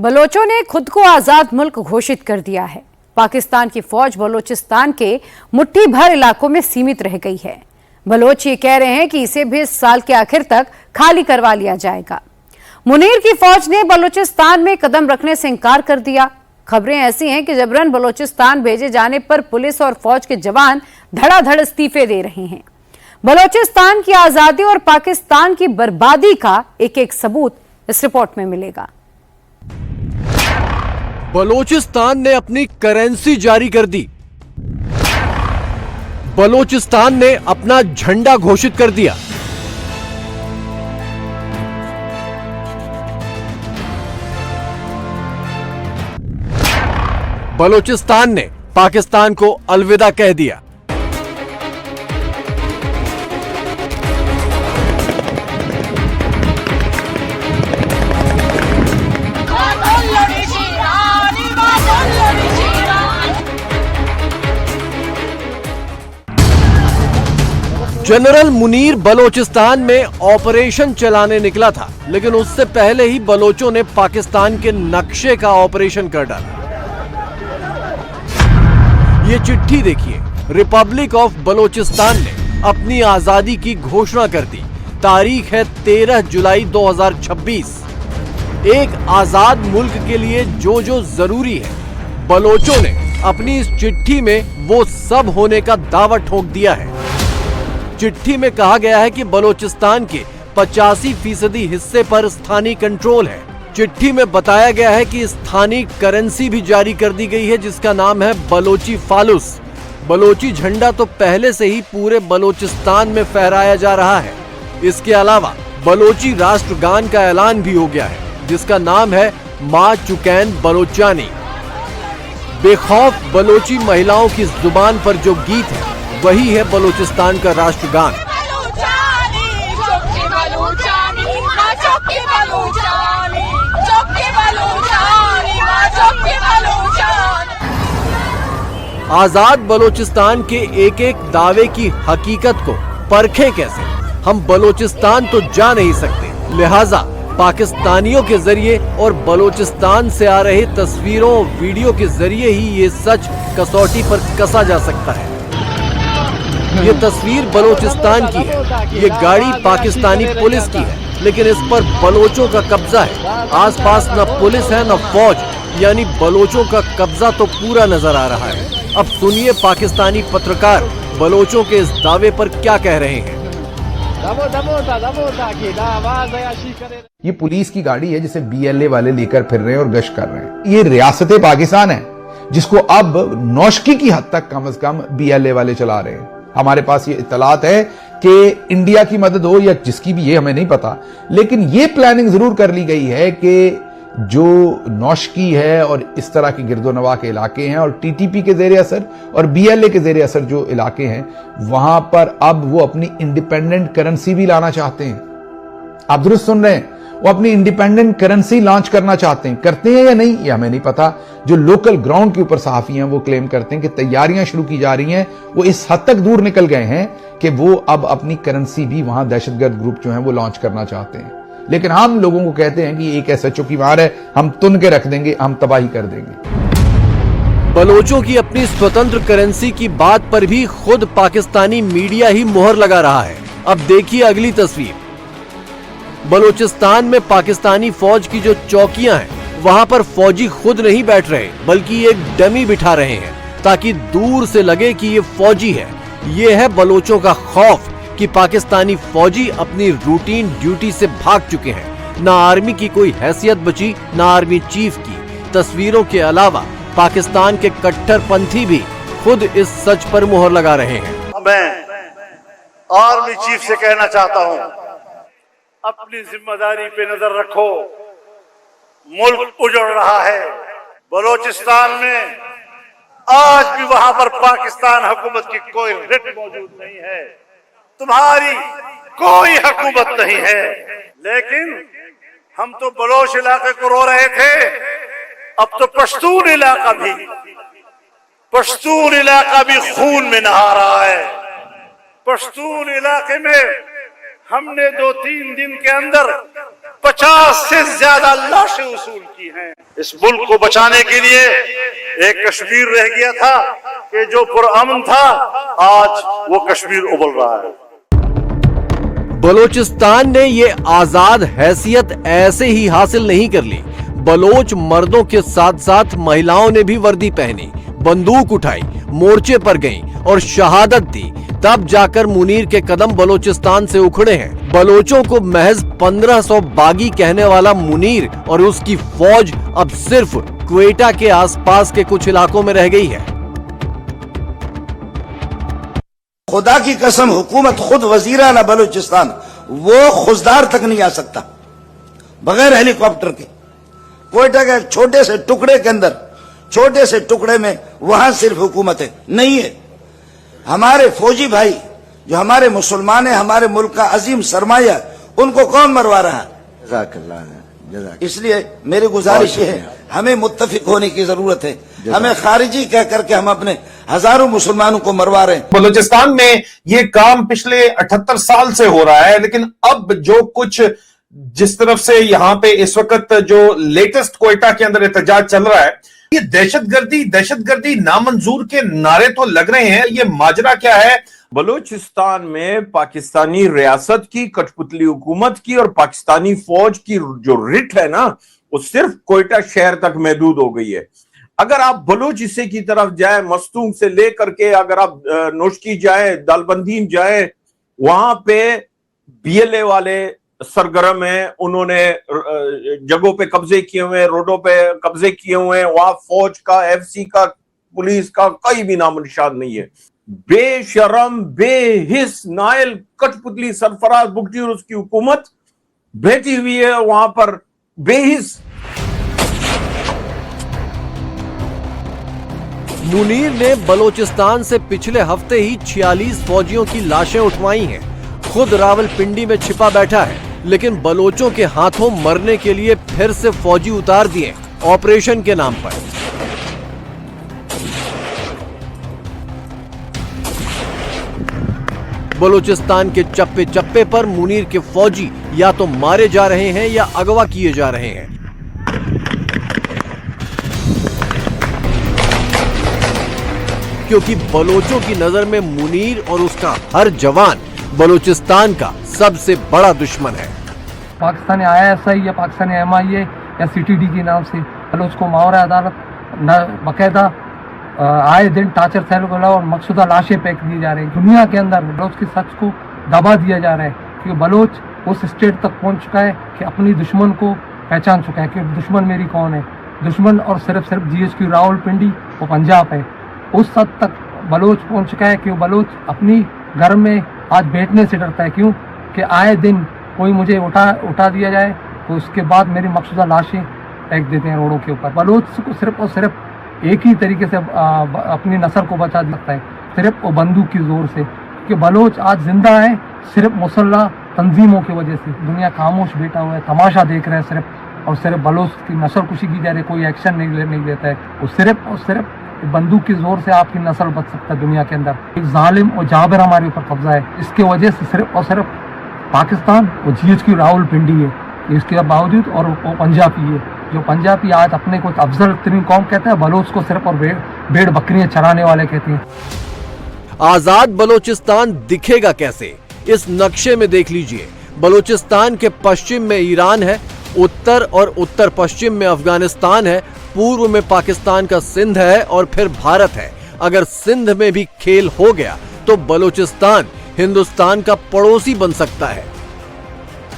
बलोचों ने खुद को आजाद मुल्क घोषित कर दिया है। पाकिस्तान की फौज बलोचिस्तान के मुट्ठी भर इलाकों में सीमित रह गई है। बलोच ये कह रहे हैं कि इसे भी इस साल के आखिर तक खाली करवा लिया जाएगा। मुनीर की फौज ने बलोचिस्तान में कदम रखने से इंकार कर दिया। खबरें ऐसी हैं कि जबरन बलोचिस्तान भेजे जाने पर पुलिस और फौज के जवान धड़ाधड़ इस्तीफे दे रहे हैं। बलोचिस्तान की आजादी और पाकिस्तान की बर्बादी का एक एक सबूत इस रिपोर्ट में मिलेगा। बलोचिस्तान ने अपनी करेंसी जारी कर दी। बलोचिस्तान ने अपना झंडा घोषित कर दिया। बलोचिस्तान ने पाकिस्तान को अलविदा कह दिया। जनरल मुनीर बलोचिस्तान में ऑपरेशन चलाने निकला था, लेकिन उससे पहले ही बलोचों ने पाकिस्तान के नक्शे का ऑपरेशन कर डाला। ये चिट्ठी देखिए, रिपब्लिक ऑफ बलोचिस्तान ने अपनी आजादी की घोषणा कर दी। तारीख है 13 जुलाई 2026। एक आजाद मुल्क के लिए जो जो जरूरी है, बलोचों ने अपनी इस चिट्ठी में वो सब होने का दावा ठोक दिया है। चिट्ठी में कहा गया है कि बलोचिस्तान के 85% हिस्से पर स्थानीय कंट्रोल है। चिट्ठी में बताया गया है कि स्थानीय करेंसी भी जारी कर दी गई है, जिसका नाम है बलोची फालूस। बलोची झंडा तो पहले से ही पूरे बलोचिस्तान में फहराया जा रहा है। इसके अलावा बलोची राष्ट्रगान का ऐलान भी हो गया है, जिसका नाम है माँ चुकैन बलोचानी। बेखौफ बलोची महिलाओं की जुबान पर जो गीत है, वही है बलोचिस्तान का राष्ट्रगान। आजाद बलोचिस्तान के एक एक दावे की हकीकत को परखें कैसे? हम बलोचिस्तान तो जा नहीं सकते, लिहाजा पाकिस्तानियों के जरिए और बलोचिस्तान से आ रहे तस्वीरों वीडियो के जरिए ही ये सच कसौटी पर कसा जा सकता है। ये तस्वीर बलोचिस्तान की है, ये गाड़ी पाकिस्तानी पुलिस की है, लेकिन इस पर बलोचों का कब्जा है। आसपास न पुलिस है न फौज, यानी बलोचों का कब्जा तो पूरा नजर आ रहा है। अब सुनिए पाकिस्तानी पत्रकार बलोचों के इस दावे पर क्या कह रहे हैं। ये पुलिस की गाड़ी है जिसे BLA वाले लेकर फिर रहे हैं और गश्त कर रहे हैं। ये रियासत पाकिस्तान है जिसको अब नौशकी की हद तक कम से कम BLA वाले चला रहे हैं। हमारे पास ये इत्तलात है कि इंडिया की मदद हो या जिसकी भी, ये हमें नहीं पता, लेकिन ये प्लानिंग जरूर कर ली गई है कि जो नौशकी है और इस तरह के गिरदोनवा के इलाके हैं और TTP के जेर असर और BLA के जेर असर जो इलाके हैं, वहां पर अब वो अपनी इंडिपेंडेंट करेंसी भी लाना चाहते हैं। आप दुरुस्त सुन रहे हैं, वो अपनी इंडिपेंडेंट करेंसी लॉन्च करना चाहते हैं। करते हैं या नहीं, ये हमें नहीं पता। जो लोकल ग्राउंड के ऊपर सहाफी हैं वो क्लेम करते हैं कि तैयारियां शुरू की जा रही हैं। वो इस हद तक दूर निकल गए हैं कि वो अब अपनी करेंसी भी वहां दहशतगर्द ग्रुप जो है वो लॉन्च करना चाहते हैं। लेकिन हम लोगों को कहते हैं कि एक SHO की मार है, हम तुन के रख देंगे, हम तबाही कर देंगे। बलोचों की अपनी स्वतंत्र करेंसी की बात पर भी खुद पाकिस्तानी मीडिया ही मोहर लगा रहा है। अब देखिए अगली तस्वीर। बलोचिस्तान में पाकिस्तानी फौज की जो चौकियां हैं, वहां पर फौजी खुद नहीं बैठ रहे, बल्कि एक डमी बिठा रहे हैं ताकि दूर से लगे कि ये फौजी है। ये है बलोचों का खौफ कि पाकिस्तानी फौजी अपनी रूटीन ड्यूटी से भाग चुके हैं। ना आर्मी की कोई हैसियत बची, ना आर्मी चीफ की। तस्वीरों के अलावा पाकिस्तान के कट्टरपंथी भी खुद इस सच पर मोहर लगा रहे हैं। मैं आर्मी चीफ से कहना चाहता हूं, अपनी जिम्मेदारी पे नजर रखो। मुल्क उजड़ रहा है। बलोचिस्तान में आज भी वहां पर पाकिस्तान हुकूमत की कोई रिट मौजूद नहीं है, तुम्हारी कोई हुकूमत नहीं है। लेकिन हम तो बलोच इलाके को रो रहे थे, अब तो पश्तून इलाका भी खून में नहा रहा है। पश्तून इलाके में हमने 2-3 दिन के अंदर 50 से ज्यादा लाशें वसूल की हैं। इस मुल्क को बचाने के लिए एक कश्मीर रह गया था कि जो पुरअमन था, आज वो कश्मीर उबल रहा है। बलोचिस्तान ने ये आजाद हैसियत ऐसे ही हासिल नहीं कर ली। बलोच मर्दों के साथ साथ महिलाओं ने भी वर्दी पहनी, बंदूक उठाई, मोर्चे पर गईं और शहादत दी। तब जाकर मुनीर के कदम बलोचिस्तान से उखड़े हैं। बलोचों को महज 1500 बागी कहने वाला मुनीर और उसकी फौज अब सिर्फ क्वेटा के आसपास के कुछ इलाकों में रह गई है। खुदा की कसम, हुकूमत खुद वजीराना बलूचिस्तान वो खुजदार तक नहीं आ सकता बगैर हेलीकॉप्टर के। क्वेटा के छोटे से टुकड़े के अंदर, छोटे से टुकड़े में वहां सिर्फ हुकूमत है, नहीं है। हमारे फौजी भाई जो हमारे मुसलमान है, हमारे मुल्क का अजीम सरमाया, उनको कौन मरवा रहा है? इसलिए मेरी गुजारिश है, हमें मुत्तफिक होने की जरूरत है। हमें खारिजी कह करके हम अपने हजारों मुसलमानों को मरवा रहे हैं। बलूचिस्तान में ये काम पिछले 78 साल से हो रहा है, लेकिन अब जो कुछ जिस तरफ से यहाँ पे इस वक्त जो लेटेस्ट क्वेटा के अंदर एहतजाज चल रहा है, ये दहशतगर्दी नामंजूर के नारे तो लग रहे हैं। ये माजरा क्या है? बलूचिस्तान में पाकिस्तानी रियासत की, कठपुतली हुकूमत की और पाकिस्तानी फौज की जो रिट है ना, वो सिर्फ क्वेटा शहर तक महदूद हो गई है। अगर आप बलूच हिस्से की तरफ जाएं, मस्तूंग से लेकर के अगर आप नोशकी जाएं, दालबंदीन जाएं, वहां पे बीएलए वाले सरगर्म हैं। उन्होंने जगहों पे कब्जे किए हुए हैं, रोडों पे कब्जे किए हुए हैं। वहां फौज का, एफसी का, पुलिस का कोई भी नामो निशान नहीं है। बेशरम, बेहिस, नायल, कठपुतली सरफराज बुगटी और उसकी हुकूमत बैठी हुई है वहां पर बेहिस। मुनीर ने बलोचिस्तान से पिछले हफ्ते ही 46 फौजियों की लाशें उठवाई हैं। खुद रावलपिंडी में छिपा बैठा है, लेकिन बलोचों के हाथों मरने के लिए फिर से फौजी उतार दिए ऑपरेशन के नाम पर। बलोचिस्तान के चप्पे चप्पे पर मुनीर के फौजी या तो मारे जा रहे हैं या अगवा किए जा रहे हैं। क्योंकि बलोचों की नजर में मुनीर और उसका हर जवान बलोचिस्तान का सबसे बड़ा दुश्मन है। पाकिस्तानी ISI या पाकिस्तानी MIA या CTD के नाम से बलोच को मावरा अदालत बाकायदा आए दिन टार्चर सेल को और मकसूदा लाशें फेंक दी जा रही है। दुनिया के अंदर बलोच के सच को दबा दिया जा रहा है, क्योंकि बलोच उस स्टेट तक पहुंच चुका है कि अपनी दुश्मन को पहचान चुका है कि दुश्मन मेरी कौन है। दुश्मन और सिर्फ GHQ रावलपिंडी और पंजाब है। उस हद तक बलोच पहुंच चुका है कि बलोच अपनी घर में आज बैठने से डरता है। क्यों कि आए दिन कोई मुझे उठा दिया जाए तो उसके बाद मेरी मकसूदा लाशें फेंक देते हैं रोडों के ऊपर। बलोच को सिर्फ और सिर्फ एक ही तरीके से अपनी नस्ल को बचा सकता है, सिर्फ वो बंदूक की जोर से। क्योंकि बलोच आज जिंदा है सिर्फ मुसल्ला तंजीमों की वजह से। दुनिया खामोश बैठा हुआ है, तमाशा देख रहा है सिर्फ और सिर्फ। बलोच की नस्ल कुशी की जा रही है, कोई एक्शन नहीं लेता है। वो सिर्फ और सिर्फ बंदूक की जोर से आपकी नस्ल बच सकता है दुनिया के अंदर। एक जालिम और जाबिर हमारे ऊपर कब्जा है। इसके वजह से सिर्फ और सिर्फ पाकिस्तान और GHQ रावलपिंडी है, इसके बावजूद और वो पंजाबी है। जो पंजाबी आज अपने को अफजल तरीन कौम कहता है, बलोच को सिर्फ और भेड़ बकरियां चराने वाले कहते हैं। आजाद बलोचिस्तान दिखेगा कैसे, इस नक्शे में देख लीजिए। बलोचिस्तान के पश्चिम में ईरान है, उत्तर और उत्तर पश्चिम में अफगानिस्तान है, पूर्व में पाकिस्तान का सिंध है और फिर भारत है। अगर सिंध में भी खेल हो गया तो बलोचिस्तान हिंदुस्तान का पड़ोसी बन सकता है।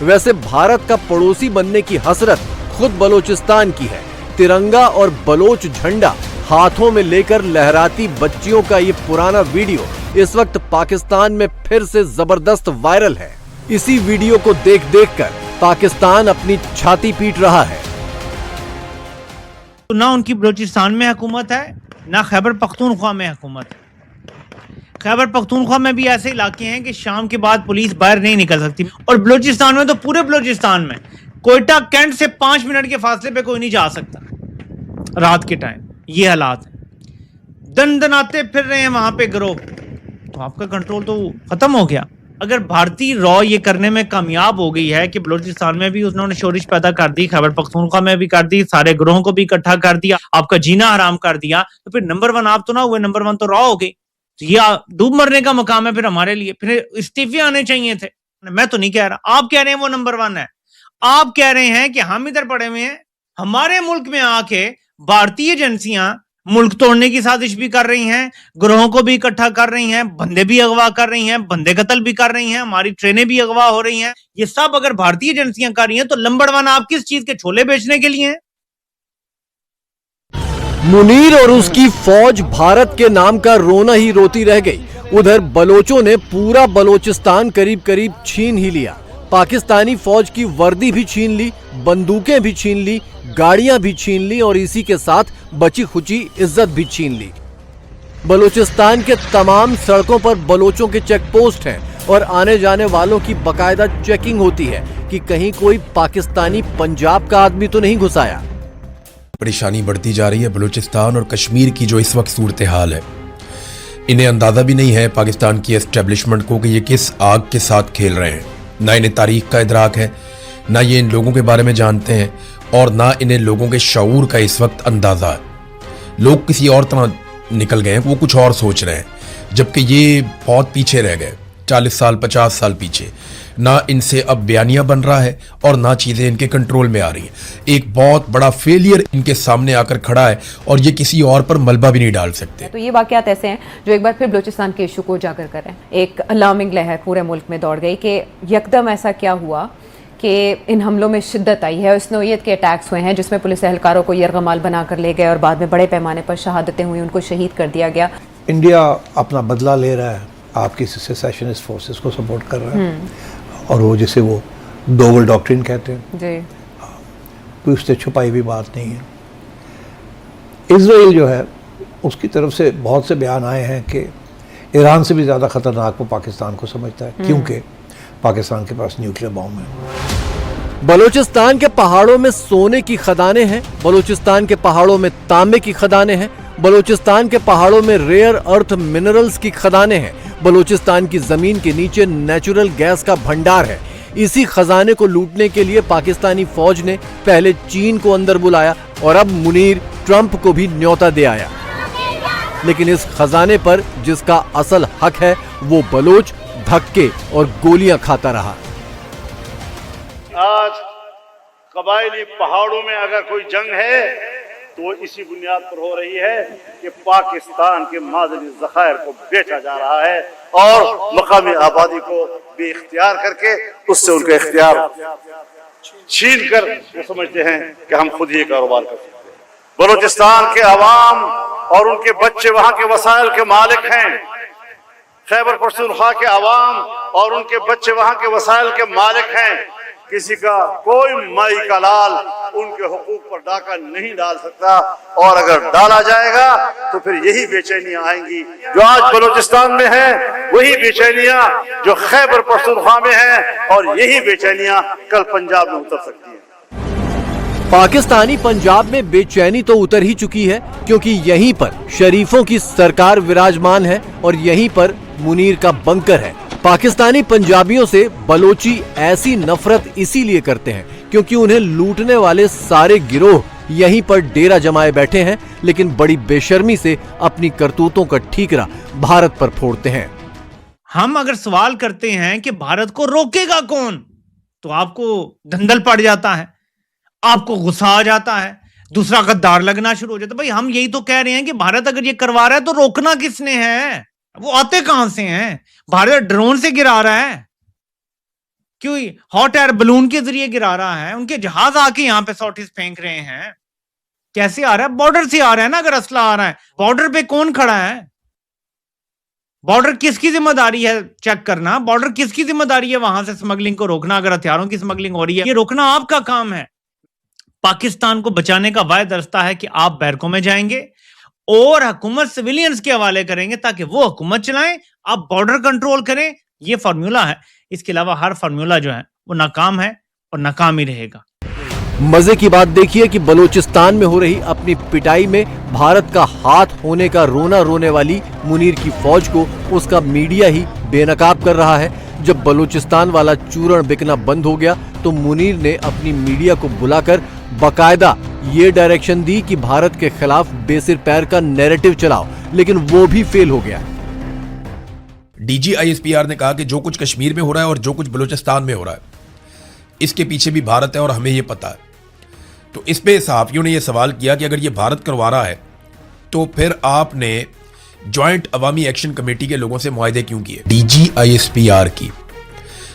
वैसे भारत का पड़ोसी बनने की हसरत खुद बलोचिस्तान की है। तिरंगा और बलोच झंडा हाथों में लेकर लहराती बच्चियों का ये पुराना वीडियो इस वक्त पाकिस्तान में फिर से जबरदस्त वायरल है। इसी वीडियो को देख कर पाकिस्तान अपनी छाती पीट रहा है। ना उनकी बलूचिस्तान में हुकूमत है, ना खैबर पख्तूनख्वा में हुकूमत है। खैबर पख्तूनख्वा में भी ऐसे इलाके हैं कि शाम के बाद पुलिस बाहर नहीं निकल सकती, और बलूचिस्तान में तो पूरे बलूचिस्तान में कोयटा कैंट से 5 मिनट के फासले पे कोई नहीं जा सकता रात के टाइम। ये हालात है, दन दनाते फिर रहे हैं वहां पे गिरोह। तो आपका कंट्रोल तो खत्म हो गया। अगर भारतीय रॉ ये करने में कामयाब हो गई है कि बलूचिस्तान में भी उन्होंने शोरिश पैदा कर दी, खैबर पख्तूनख्वा में भी कर दी, सारे ग्रोहों को भी इकट्ठा कर दिया, आपका जीना हराम कर दिया, तो फिर नंबर 1 आप तो ना हुए, नंबर 1 तो रॉ हो गई। तो ये डूब मरने का मकाम है फिर हमारे लिए, फिर इस्तीफे आने चाहिए थे। मैं तो नहीं कह रहा, आप कह रहे हैं वो नंबर 1 है। आप कह रहे हैं कि हम इधर पड़े हुए हैं, हमारे मुल्क में आके भारतीय एजेंसियां मुल्क तोड़ने की साजिश भी कर रही हैं, ग्रोहों को भी इकट्ठा कर रही हैं, बंदे भी अगवा कर रही हैं, बंदे कत्ल भी कर रही हैं, हमारी ट्रेनें भी अगवा हो रही हैं। ये सब अगर भारतीय एजेंसियां कर रही हैं तो नंबर 1 आप किस चीज के छोले बेचने के लिए हैं? मुनीर और उसकी फौज भारत के नाम का रोना ही रोती रह गई। उधर बलोचों ने पूरा बलोचिस्तान करीब करीब छीन ही लिया। पाकिस्तानी फौज की वर्दी भी छीन ली, बंदूकें भी छीन ली, गाड़ियां भी छीन ली और इसी के साथ बची खुची इज्जत भी छीन ली। बलूचिस्तान के तमाम सड़कों पर बलोचों के चेक पोस्ट हैं और आने जाने वालों की बकायदा चेकिंग होती है कि कहीं कोई पाकिस्तानी पंजाब का आदमी तो नहीं घुस आया। परेशानी बढ़ती जा रही है। बलूचिस्तान और कश्मीर की जो इस वक्त सूरत हाल है, इन्हें अंदाजा भी नहीं है पाकिस्तान की एस्टेब्लिशमेंट को कि ये किस आग के साथ खेल रहे हैं। ना इन्हें तारीख का इदराक है, ना ये इन लोगों के बारे में जानते हैं और ना इन्हें लोगों के शऊर का इस वक्त अंदाजा है। लोग किसी और तरह निकल गए हैं, वो कुछ और सोच रहे हैं, जबकि ये बहुत पीछे रह गए, 40 साल 50 साल पीछे। ना इनसे अब बयानिया बन रहा है और ना चीज़ें इनके कंट्रोल में आ रही हैं। एक बहुत बड़ा फेलियर इनके सामने आकर खड़ा है और ये किसी और पर मलबा भी नहीं डाल सकते। तो ये वाकयात ऐसे हैं जो एक बार फिर बलूचिस्तान के इशू को उजागर कर रहे हैं। एक अलार्मिंग लहर पूरे मुल्क में दौड़ गई कि यकदम ऐसा क्या हुआ कि इन हमलों में शिद्दत आई है। उस नौइयत के अटैक्स हुए हैं जिसमें पुलिस एहलकारों को यरगमाल बनाकर ले गए और बाद में बड़े पैमाने पर शहादतें हुई, उनको शहीद कर दिया गया। इंडिया अपना बदला ले रहा है, आपकी सेसेशनिस्ट फोर्सेस को सपोर्ट कर रहा है और वो जिसे वो डोवल डॉक्ट्रिन कहते हैं जी, कोई उससे छुपाई हुई बात नहीं है। इजराइल जो है उसकी तरफ से बहुत से बयान आए हैं कि ईरान से भी ज़्यादा ख़तरनाक वो पाकिस्तान को समझता है, क्योंकि पाकिस्तान के पास न्यूक्लियर बॉम्ब है। बलूचिस्तान के पहाड़ों में सोने की खदानें हैं, बलूचिस्तान के पहाड़ों में तांबे की खदानें हैं, बलूचिस्तान के पहाड़ों में रेयर अर्थ मिनरल्स की खदानें हैं, बलूचिस्तान की जमीन के नीचे नेचुरल गैस का भंडार है। इसी खजाने को लूटने के लिए पाकिस्तानी फौज ने पहले चीन को अंदर बुलाया और अब मुनीर ट्रंप को भी न्योता दे आया। लेकिन इस खजाने पर जिसका असल हक है वो बलोच धक्के और गोलियां खाता रहा। आज कबायली पहाड़ों में अगर कोई जंग है तो इसी बुनियाद पर हो रही है कि पाकिस्तान के मादनी ज़खायर को बेचा जा रहा है और मकामी आबादी को बेइख्तियार करके उससे उनके इख्तियार छीन कर वो समझते हैं कि हम खुद ही कारोबार कर सकते हैं। बलूचिस्तान के अवाम और उनके बच्चे वहां के वसाइल के मालिक हैं। खैबर पख्तूनख्वा के अवाम और उनके बच्चे वहां के वसाइल के मालिक हैं। किसी का कोई माई का लाल उनके हुकूक पर डाका नहीं डाल सकता और अगर डाला जाएगा तो फिर यही बेचैनियां आएंगी जो आज बलूचिस्तान में है, वही बेचैनियां जो खैबर पख्तूनख्वा में है और यही बेचैनियां कल पंजाब में उतर सकती है। पाकिस्तानी पंजाब में बेचैनी तो उतर ही चुकी है क्योंकि यहीं पर शरीफों की सरकार विराजमान है और यहीं पर मुनीर का बंकर है। पाकिस्तानी पंजाबियों से बलोची ऐसी नफरत इसीलिए करते हैं क्योंकि उन्हें लूटने वाले सारे गिरोह यहीं पर डेरा जमाए बैठे हैं, लेकिन बड़ी बेशर्मी से अपनी करतूतों का ठीकरा भारत पर फोड़ते हैं। हम अगर सवाल करते हैं कि भारत को रोकेगा कौन, तो आपको धंधल पड़ जाता है, आपको गुस्सा आ जाता है, दूसरा गद्दार लगना शुरू हो जाता है। भाई हम यही तो कह रहे हैं कि भारत अगर ये करवा रहा है तो रोकना किसने है? वो आते कहां से हैं? भारत ड्रोन से गिरा रहा है, क्यों हॉट एयर बलून के जरिए गिरा रहा है, उनके जहाज आके यहां पे सॉटिस फेंक रहे हैं। कैसे आ रहा है? बॉर्डर से आ रहा है ना। अगर असला आ रहा है, बॉर्डर पे कौन खड़ा है? बॉर्डर किसकी जिम्मेदारी है चेक करना? बॉर्डर किसकी जिम्मेदारी है वहां से स्मगलिंग को रोकना? अगर हथियारों की स्मगलिंग हो रही है, ये रोकना आपका काम है। पाकिस्तान को बचाने का वायद रास्ता है कि आप बैरकों में जाएंगे और हुकूमत सिविलियंस के हवाले करेंगे ताकि वो हुकूमत चलाएं, आप बॉर्डर कंट्रोल करें। ये फार्मूला है। इसके अलावा हर फार्मूला जो है वो नाकाम है और नाकाम ही रहेगा। मजे की बात देखिए कि बलूचिस्तान में हो रही अपनी पिटाई में भारत का हाथ होने का रोना रोने वाली मुनीर की फौज को उसका मीडिया ही बेनकाब कर रहा है। जब बलूचिस्तान वाला चूरण बिकना बंद हो गया तो मुनीर ने अपनी मीडिया को बुलाकर बाकायदा ये डायरेक्शन दी कि भारत के खिलाफ बेसिर पैर का नैरेटिव चलाओ, लेकिन वो भी फेल हो गया। डीजी आईएसपीआर ने कहा कि जो कुछ कश्मीर में हो रहा है और जो कुछ बलूचिस्तान में हो रहा है, इसके पीछे भी भारत है और हमें यह पता है। तो इस पे सहाफियों ने यह सवाल किया कि अगर ये भारत करवा रहा है तो फिर आपने ज्वाइंट अवामी एक्शन कमेटी के लोगों से मुआहदे क्यों किए। डीजी आईएसपीआर की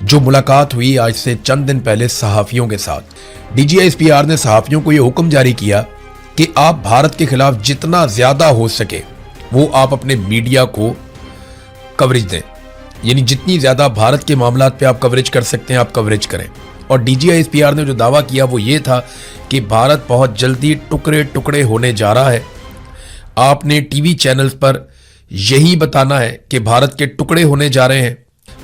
जो मुलाकात हुई आज से चंद दिन पहले सहाफियों के साथ, डीजी आईएसपीआर ने सहाफियों को यह हुक्म जारी किया कि आप भारत के खिलाफ जितना ज्यादा हो सके वो आप अपने मीडिया को कवरेज दें, यानी जितनी ज्यादा भारत के मामलात पे आप कवरेज कर सकते हैं आप कवरेज करें। और डीजी आईएसपीआर ने जो दावा किया वो ये था कि भारत बहुत जल्दी टुकड़े टुकड़े होने जा रहा है। आपने टीवी चैनल्स पर यही बताना है कि भारत के टुकड़े होने जा रहे हैं।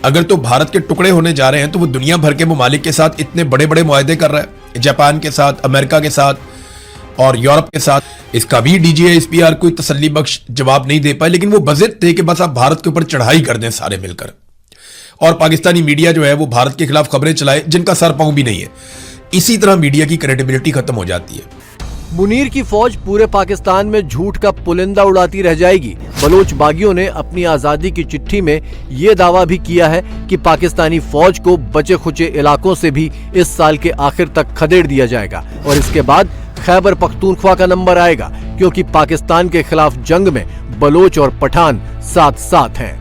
अगर तो भारत के टुकड़े होने जा रहे हैं तो वो दुनिया भर के ममालिक के साथ इतने बड़े बड़े मुआहदे कर रहा है, जापान के साथ, अमेरिका के साथ और यूरोप के साथ। इसका भी डीजी आईएसपीआर कोई तसल्ली बख्श जवाब नहीं दे पाए, लेकिन वो बज़िद थे कि बस आप भारत के ऊपर चढ़ाई कर दें सारे मिलकर, और पाकिस्तानी मीडिया जो है वो भारत के खिलाफ खबरें चलाए जिनका सर पांव भी नहीं है। इसी तरह मीडिया की क्रेडिबिलिटी खत्म हो जाती है। मुनीर की फौज पूरे पाकिस्तान में झूठ का पुलिंदा उड़ाती रह जाएगी। बलोच बागियों ने अपनी आजादी की चिट्ठी में ये दावा भी किया है कि पाकिस्तानी फौज को बचे खुचे इलाकों से भी इस साल के आखिर तक खदेड़ दिया जाएगा और इसके बाद खैबर पख्तूनख्वा का नंबर आएगा, क्योंकि पाकिस्तान के खिलाफ जंग में बलोच और पठान साथ साथ हैं।